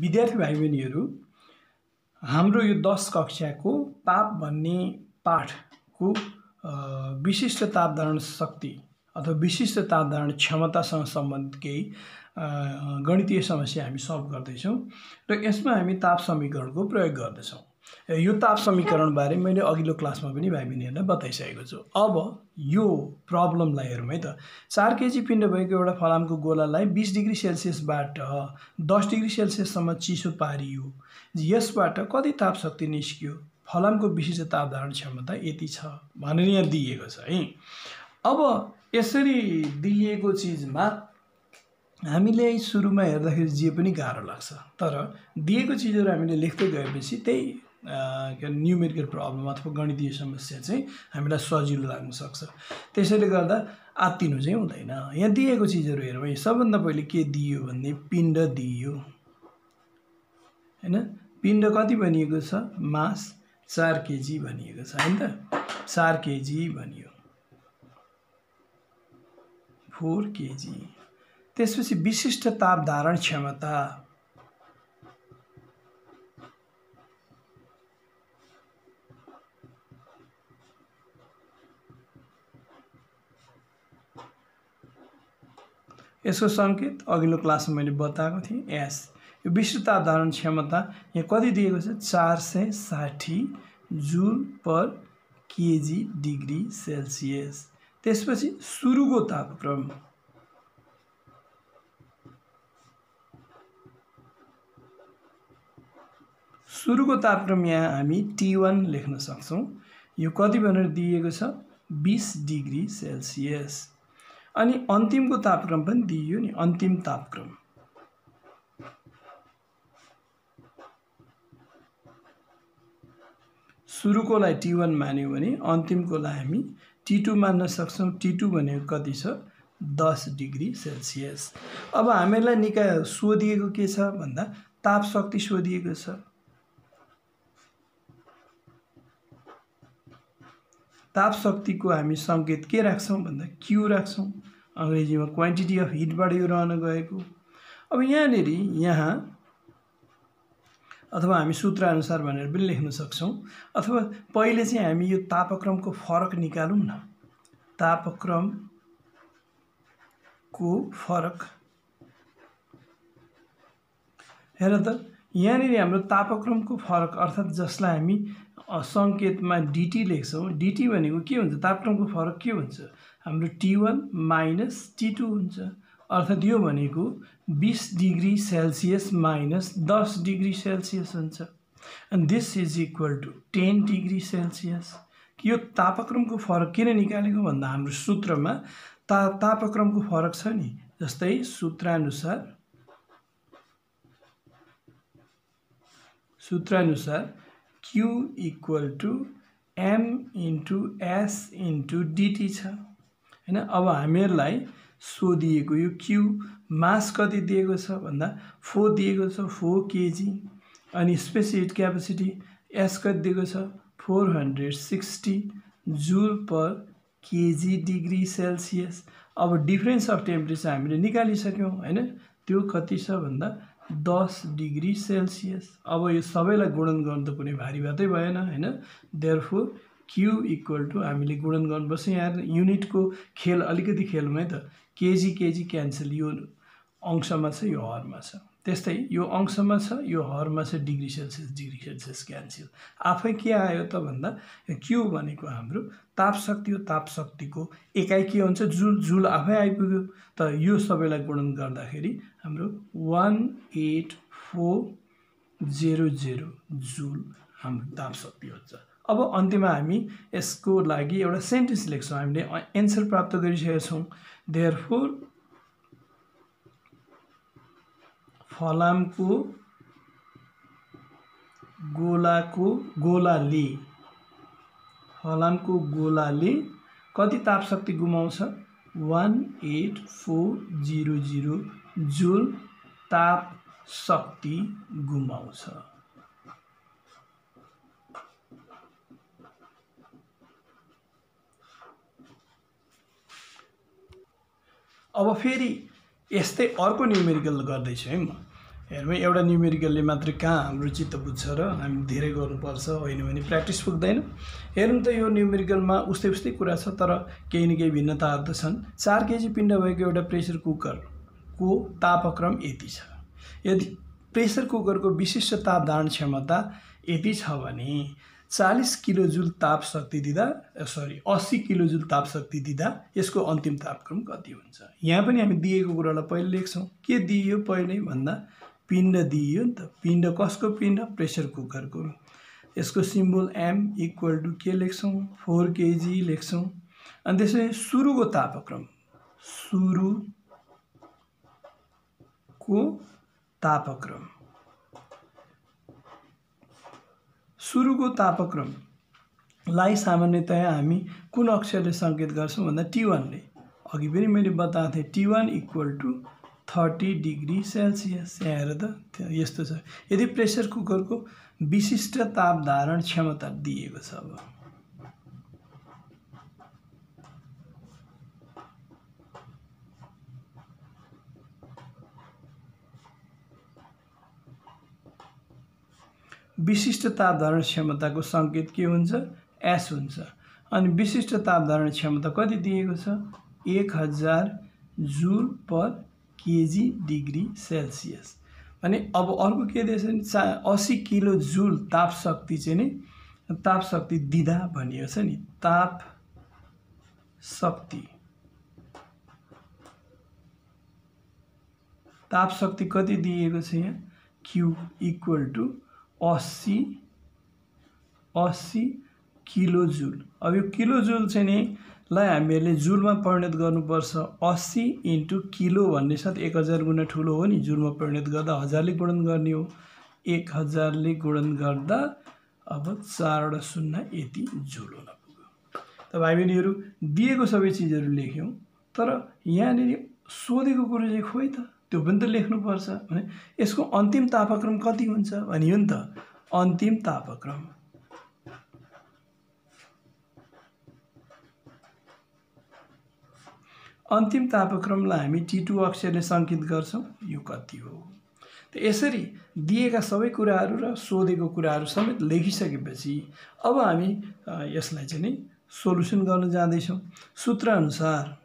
विद्यार्थी भाइ बहिनीहरू, हाम्रो यो 10 कक्षाको ताप भन्ने पाठको विशिष्ट तापधारण शक्ति अथवा विशिष्ट तापधारण क्षमतासँग सम्बन्धित केही गणितीय समस्या हामी सल्भ गर्दैछौँ र यसमा हामी ताप समीकरणको प्रयोग गर्दैछौँ। यो ताप समीकरण बारे मैले अघिल्लो क्लासमा पनि भाइ बहिनीहरूलाई बताइसकेको छु। अब यो प्रब्लमलाई हेरौँ है त। 4 केजी पिण्ड भएको एउटा फलामको गोलालाई 20 डिग्री सेल्सियसबाट 10 डिग्री सेल्सियससम्म चिसो पारियो। यसबाट कति ताप शक्ति निस्कियो? फलामको विशिष्ट तापधारण क्षमता यति छ भनेर यहाँ दिएको छ है। अब यसरी दिएको चिजमा हामीले सुरुमा हेर्दाखेरि जे पनि गाह्रो लाग्छ, तर दिएको चिजहरू हामीले लेख्दै गएपछि त्यही न्युमेरिकल प्रब्लम अथवा गणितीय समस्या चाहिँ हामीलाई सजिलो लाग्न सक्छ। त्यसैले गर्दा आत्तिनु चाहिँ हुँदैन। यहाँ दिएको चिजहरू हेरौँ है। सबभन्दा पहिले के दियो भन्ने पिण्ड दियो हैन। पिण्ड कति भनिएको छ? मास 4 केजी भनिएको छ हैन त। 4 केजी भनियो, 4 केजी। त्यसपछि विशिष्ट ताप धारण क्षमता यसको संकेत अघिल्लो क्लासमा मैले बताएको थिएँ एस। यो विशिष्ट ताप धारण क्षमता यहाँ कति दिएको छ? 460 जुल पर केजी डिग्री सेल्सियस। त्यसपछि सुरुको तापक्रम यहाँ हामी T1 लेख्न सक्छौँ। यो कति भनेर दिएको छ? 20 डिग्री सेल्सियस। अनि अन्तिमको तापक्रम पनि दिइयो नि, अन्तिम तापक्रम सुरुकोलाई T1 मान्यो भने अन्तिमकोलाई हामी T2 मान्न सक्छौँ। T2 भनेको कति छ? 10 डिग्री सेल्सियस। अब हामीलाई सोधिएको के छ भन्दा ताप शक्ति सोधिएको छ। ताप शक्तिको हामी संकेत के राख्छौँ भन्दा Q राख्छौँ। अंग्रेजीमा क्वान्टिटी अफ हिटबाट यो रहन गएको। अब यहाँ अथवा हामी सूत्र अनुसार भनेर पनि लेख्न सक्छौँ, अथवा पहिले चाहिँ हामी यो तापक्रमको फरक निकालौँ न। तापक्रमको फरक हेर त, यहाँ हाम्रो तापक्रमको फरक अर्थात् जसलाई हामी संकेतमा dt लेख्छौँ। dt भनेको के हुन्छ? तापक्रमको फरक के हुन्छ? हाम्रो T1 माइनस T2 हुन्छ। अर्थात् यो भनेको 20 degree Celsius minus 10 degree Celsius हुन्छ। And this is equal to 10 degree Celsius. यो तापक्रमको फरक किन निकालेको भन्दा हाम्रो सूत्रमा तापक्रमको फरक छ नि। जस्तै सूत्रानुसार Q equal to M into S into dt छ हैन। अब हामीहरूलाई सोधिएको यो Q मास कति दिएको छ भन्दा 4 दिएको छ, 4 केजी। अनि स्पेसिफिक क्यापेसिटी S कति दिएको छ? 460 जुल पर केजी डिग्री सेल्सियस। अब डिफरेन्स अफ टेम्परेचर हामीले निकालिसक्यौँ हैन। त्यो कति छ भन्दा 10 डिग्री सेल्सियस। अब यो सबैलाई गुणन गर्नु त कुनै भारी बातै भएन हैन। देयरफोर Q इक्वल टु हामीले गुणन गर्नुपर्छ। यहाँ युनिटको खेल अलिकति खेलौँ है त। केजी क्यान्सल, यो अंशमा छ, यो हरमा छ। त्यस्तै यो अंशमा छ, यो हरमा छ, डिग्री सेल्सियस क्यान्सल। आफै के आयो त भन्दा Q भनेको हाम्रो ताप शक्ति हो। ताप शक्तिको एकाइ के हुन्छ? जुल। जुल आफै आइपुग्यो। त यो सबैलाई गुणन गर्दाखेरि हाम्रो 18400 जुल हाम्रो ताप शक्ति हुन्छ। अब अन्त्यमा हामी यसको लागि एउटा सेन्टेन्स लेख्छौँ। हामीले एन्सर प्राप्त गरिसकेका छौँ। देयरफोर फलामको गोलाले कति ताप शक्ति गुमाउँछ? 18400 जुल ताप शक्ति गुमाउँछ। अब फेरि यस्तै अर्को न्युमेरिकल गर्दैछु है म। हेर्नु एउटा न्युमेरिकलले मात्रै कहाँ हाम्रो चित्त बुझ्छ र हामी धेरै गर्नुपर्छ, होइन भने प्र्याक्टिस पुग्दैन। हेर्नु त यो न्युमेरिकलमा उस्तै कुरा छ, तर केही न केही भिन्नताहरू त छन्। 4 केजी पिण्ड भएको एउटा प्रेसर कुकरको तापक्रम यति छ। यदि प्रेसर कुकरको विशिष्ट ताप धारण क्षमता यति छ भने 40 किलोजुल ताप शक्ति दिँदा 80 किलोजुल ताप शक्ति दिँदा यसको अन्तिम तापक्रम कति हुन्छ। यहाँ पनि हामी दिएको कुरालाई पहिले लेख्छौँ। के दिइयो पहिले भन्दा पिण्ड दिइयो नि त। पिण्ड कसको पिण्ड? प्रेसर कुकरको। यसको सिम्बल एम इक्वल टु के लेख्छौँ? 4 केजी लेख्छौँ। अनि त्यसपछि सुरुको तापक्रम, सुरुको तापक्रमलाई सामान्यतया हामी कुन अक्षरले सङ्केत गर्छौँ भन्दा T1 ले। अघि पनि मैले बताएको थिएँ T1 equal to 30 degree Celsius. यहाँ हेर त यस्तो छ। यदि प्रेसर कुकरको विशिष्ट ताप धारण क्षमता दिएको छ, अब विशिष्ट ताप धारण क्षमताको सङ्केत के हुन्छ? एस हुन्छ। अनि विशिष्ट ताप धारण क्षमता कति दिएको छ? 1000 जुल पर केजी डिग्री सेल्सियस। अनि अब अर्को के दिएछ भने 80 किलो जुल ताप शक्ति चाहिँ नि ताप शक्ति दिँदा भनिएको छ नि। ताप शक्ति कति दिएको छ यहाँ? Q equal to 80 kilo joule. अब यो किलो जुल चाहिँ नि लाई हामीले जुलमा परिणत गर्नुपर्छ। 80 इन्टु किलो भन्ने साथ 1000 गुणा ठुलो हो नि, जुलमा परिणत गर्दा 1000ले गुणन गर्ने हो। 1000 ले गुणन गर्दा अब 4 वटा शून्य यति जुल हुन पुग्यो। त भाइ बहिनीहरू दिएको सबै चिजहरू लेख्यौँ, तर यहाँनिर सोधेको कुरो चाहिँ खोइ त त्यो पनि त लेख्नुपर्छ भने यसको अन्तिम तापक्रम कति हुन्छ भनियो नि त। अन्तिम तापक्रमलाई हामी T2 अक्षरले सङ्केत गर्छौँ। यो कति हो? त यसरी दिएका सबै कुराहरू र सोधेको कुराहरू समेत लेखिसकेपछि अब हामी यसलाई चाहिँ नि सोलुसन गर्न जाँदैछौँ। सूत्र अनुसार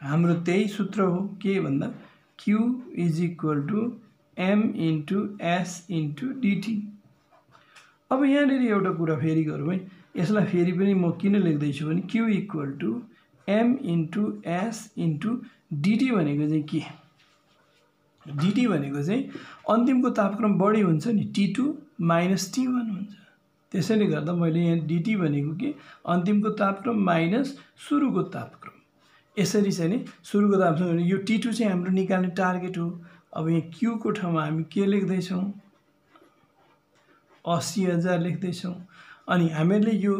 हाम्रो त्यही सूत्र हो, के भन्दा Q is equal to M into S into DT। अब यहाँनिर एउटा कुरा फेरि गरौँ है। यसलाई फेरि पनि म किन लेख्दैछु भने Q equal to M into S into DT भनेको चाहिँ के? DT भनेको चाहिँ अन्तिमको तापक्रम बढी हुन्छ नि, T2 माइनस T1 हुन्छ। त्यसैले गर्दा मैले यहाँ DT भनेको के? अन्तिमको तापक्रम माइनस सुरुको तापक्रम। यसरी चाहिँ नि सुरुको तापक्रम यो T2 चाहिँ हाम्रो निकाल्ने टार्गेट हो। अब यहाँ Q को ठाउँमा हामी के लेख्दैछौँ? 80,000 लेख्दैछौँ। अनि हामीले यो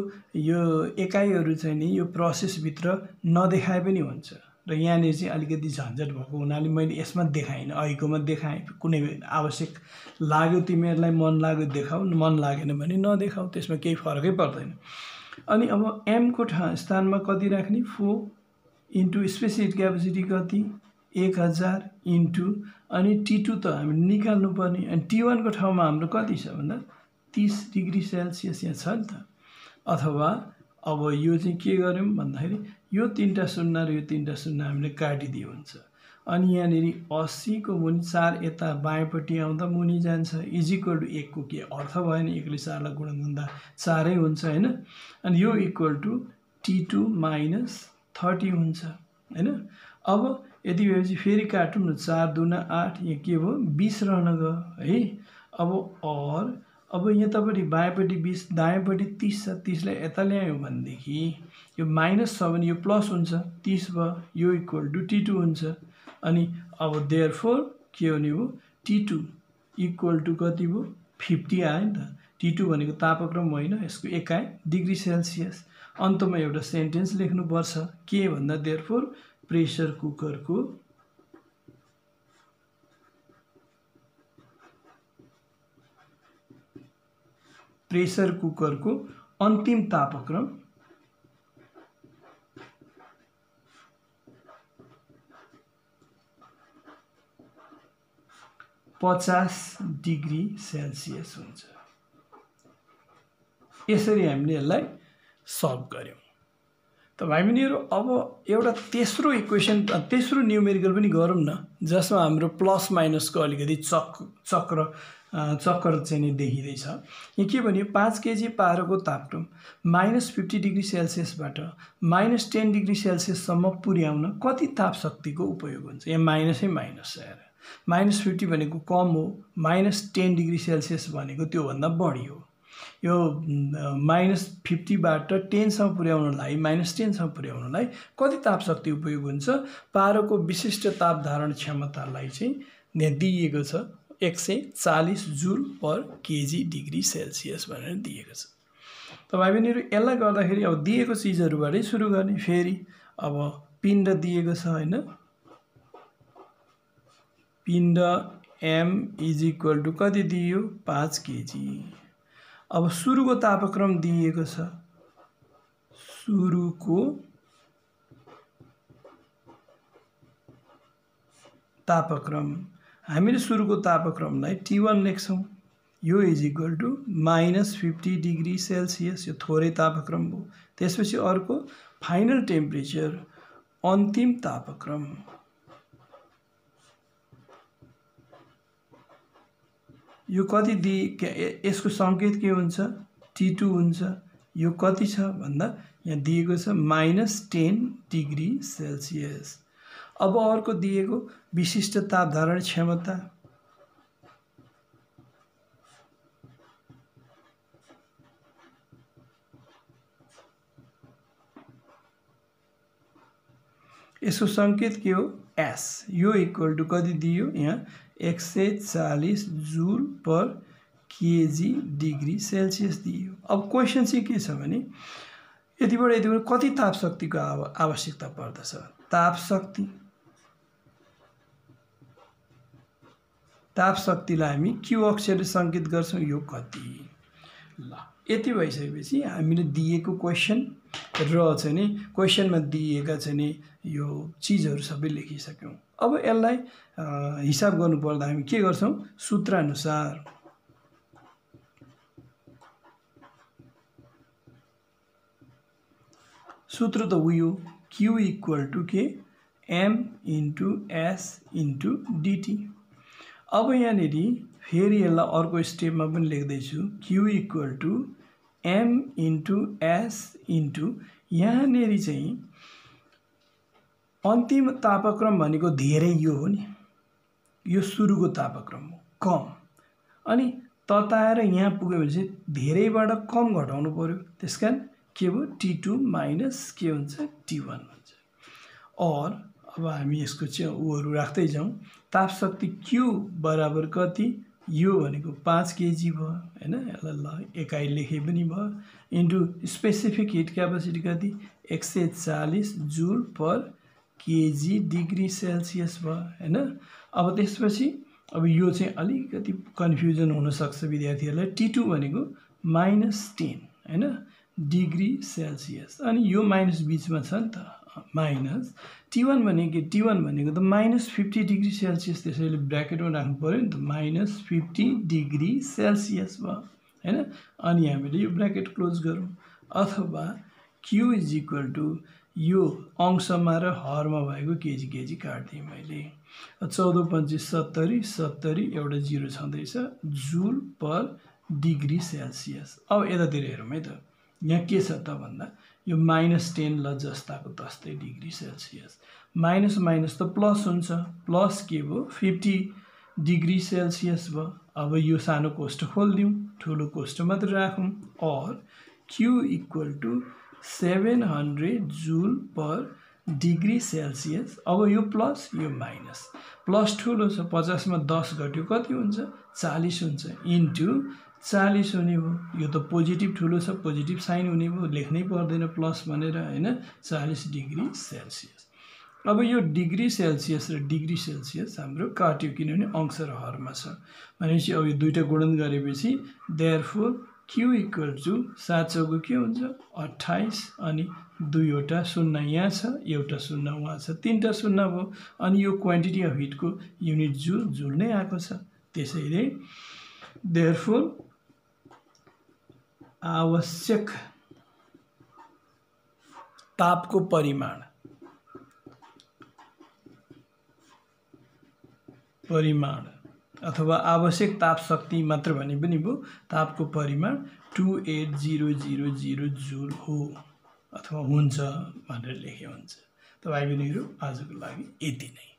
एकाइहरू चाहिँ नि यो प्रोसेसभित्र नदेखाए पनि हुन्छ र यहाँनिर चाहिँ अलिकति झन्झट भएको हुनाले मैले यसमा देखाइनँ, अहिलेकोमा देखाएँ। कुनै आवश्यक लाग्यो तिमीहरूलाई मन लाग्यो देखाऊ, मन लागेन भने नदेखाऊ, त्यसमा केही फरकै पर्दैन। अनि अब M को स्थानमा कति राख्ने? 4 इन्टु स्पेसिफिक क्यापेसिटी कति? 1000 इन्टु अनि T2 त हामी निकाल्नु पर्ने। अनि T1 को ठाउँमा हाम्रो कति छ भन्दा 30 डिग्री सेल्सियस यहाँ छ नि त। अथवा अब यो चाहिँ के गर्यौँ भन्दाखेरि यो 3टा शून्य र यो 3टा शून्य हामीले काटिदियो हुन्छ। अनि यहाँनिर 80 को मुनि 4 यता बायाँपट्टि आउँदा मुनि जान्छ। इज इक्वल टु 1 को के अर्थ भएन, 1 ले 4 लाई गुणन गर्दा 4 हुन्छ होइन। अनि यो इक्वल टु T2 माइनस 30 हुन्छ होइन। अब यति भएपछि फेरि काटौँ न, 4 दूना 8, यहाँ के भयो 20 रहन गयो है। अब यतापट्टि बायाँपट्टि 20 दायाँपट्टि 30 छ, 30 लाई यता ल्यायौँ भनेदेखि यो माइनस छ भने यो प्लस हुन्छ, 30 भयो। यो इक्वल टु T2 हुन्छ। अनि अब देयरफोर के हुने भयो? T2 इक्वल टु कति भयो? 50 आयो नि त। T2 भनेको तापक्रम होइन, यसको एकाइ डिग्री सेल्सियस। अन्तमा एउटा सेन्टेन्स लेख्नुपर्छ के भन्दा देयरफोर प्रेसर कुकरको अन्तिम तापक्रम 50 डिग्री सेल्सियस हुन्छ। यसरी हामीले यसलाई सल्भ गर्यौं। त भाइ बहिनीहरु अब एउटा तेस्रो इक्वेसन तेस्रो न्यूमेरिकल पनि गरौँ न, जसमा हाम्रो प्लस माइनसको अलिकति चक्र चाहिँ नि देखिँदैछ। यहाँ के भन्यो 5 केजी पारोको तापक्रम -50 डिग्री सेल्सियसबाट -10 डिग्री सेल्सियससम्म पुर्याउन कति ताप शक्तिको उपयोग हुन्छ। यहाँ माइनसै माइनस छ हेर, -50 भनेको कम हो, -10 डिग्री सेल्सियस भनेको त्योभन्दा बढी हो। यो -50 बाट 10 सम्म पुर्याउनलाई -10 सम्म पुर्याउनलाई कति ताप शक्ति उपयोग हुन्छ। पारोको विशिष्ट ताप धारण क्षमतालाई चाहिँ यहाँ दिएको छ 140 जूल पर केजी डिग्री सेल्सियस भनेर दिएको छ। त भाइ बहिनीहरु यसलाई गर्दाखेरि अब दिएको चीजहरुबाटै सुरु गर्ने। फेरि अब पिण्ड दिएको छ हैन, पिण्ड m = कति दियो 5 केजी। अब सुरुको तापक्रम दिएको छ, सुरुको तापक्रम हामीले सुरुको तापक्रमलाई T1 लेख्छौं। यो = -50 डिग्री सेल्सियस, यो थोरै तापक्रम हो। त्यसपछि अर्को फाइनल टेम्परेचर, अन्तिम तापक्रम, यो कति यसको संकेत के हुन्छ T2 हुन्छ। यो कति छ भन्दा यहाँ दिएको छ -10 डिग्री सेल्सियस। अब अर्को दिएको विशिष्ट ताप धारण क्षमता, यसको संकेत के हो S। यो = कति दियो यहाँ 140 जूल पर केजी डिग्री सेल्सियस दियो। अब क्वेशन चाहिँ के छ भने यतिबाट कति ताप शक्तिको आवश्यकता पर्दछ। ताप शक्तिलाई हामी Q अक्षरले संकेत गर्छौं, यो कति। ल यति भइसकेपछि हामीले दिएको क्वेशन र चाहिँ नि क्वेशनमा दिएका चाहिँ नि यो चीजहरु सबै लेखिसक्यौं। अब यसलाई हिसाब गर्नु पर्दा हामी के गर्छौं, सूत्र अनुसार सूत्र त उयो Q = के m * s * dt। अब यहाँनेरि फेरि यसलाई अर्को स्टेपमा पनि लेख्दै छु, Q = m * s यहाँनेरि चाहिँ अन्तिम तापक्रम भनेको धेरै यो हो नि, यो सुरुको तापक्रम हो कम, अनि तताएर यहाँ पुग्यो भने चाहिँ धेरैबाट कम घटाउनु पर्यो। त्यसकारण के भयो T2 - के हुन्छ T1 हुन्छ। और अब हामी यसको चाहिँ उहरु राख्दै जाउँ। ताप शक्ति Q बराबर कति, यो भनेको 5 केजी भयो हैन, यसलाई ल एकाइ लेखे पनि भयो, इन्टु स्पेसिफिक हिट क्यापासिटी कति 140 जूल पर केजी डिग्री सेल्सियस भयो हैन। अब त्यसपछि अब यो चाहिँ अलिकति कन्फ्युजन हुन सक्छ विद्यार्थीहरुलाई। T2 भनेको -10 हैन डिग्री सेल्सियस, अनि यो माइनस बीचमा छ नि त माइनस। T1 भनेको त -50 डिग्री सेल्सियस, त्यसैले ब्र्याकेटमा राख्नु पर्यो नि त, -50 डिग्री सेल्सियस भयो हैन। अनि हामीले यो ब्र्याकेट क्लोज गरौँ। अथवा Q = यो अंशमा र हरमा भएको केजी काट्दिए मैले, 14 25 70 70 एउटा 0 छँदैछ जूल पर डिग्री सेल्सियस। अब यतातिर हेरौँ है त, यहाँ के छ त भन्दा यो -10 ल जस्ताको तस्तै डिग्री सेल्सियस, माइनस माइनस त प्लस हुन्छ, प्लस के भयो 50 डिग्री सेल्सियस भयो। अब यो सानो कोष्ठ खोल्दिउँ, ठुलो कोष्ठ मात्र राखौँ। और Q = 700 जूल पर डिग्री सेल्सियस। अब यो प्लस यो माइनस, प्लस ठुलो छ 50 मा 10 घट्यो कति हुन्छ 40 हुन्छ, इन्टु 40 हुने भयो। यो त पोजिटिभ ठुलो छ, पोजिटिभ साइन हुने भयो, लेख्नै पर्दैन प्लस भनेर हैन, 40 डिग्री सेल्सियस। अब यो डिग्री सेल्सियस र डिग्री सेल्सियस हाम्रो काट्यो, किनभने अंश र हरमा छ भनेपछि अब यो दुईटा गुणन गरेपछि देयरफोर Q = 7 चौको के हुन्छ 28, अनि दुईवटा शून्य यहाँ छ, एउटा शून्य वहाँ छ, तीनटा शून्य भयो। अनि यो क्वान्टिटी अफ हिट को युनिट जूल नै आएको छ। त्यसैले देयरफोर आवश्यक तापको परिमाण अथवा आवश्यक ताप शक्ति मात्र भने पनि भयो, तापको परिमाण 28000 जुल हो अथवा हुन्छ भनेर लेखे हुन्छ। त भाइ बहिनीहरू आजको लागि यति नै।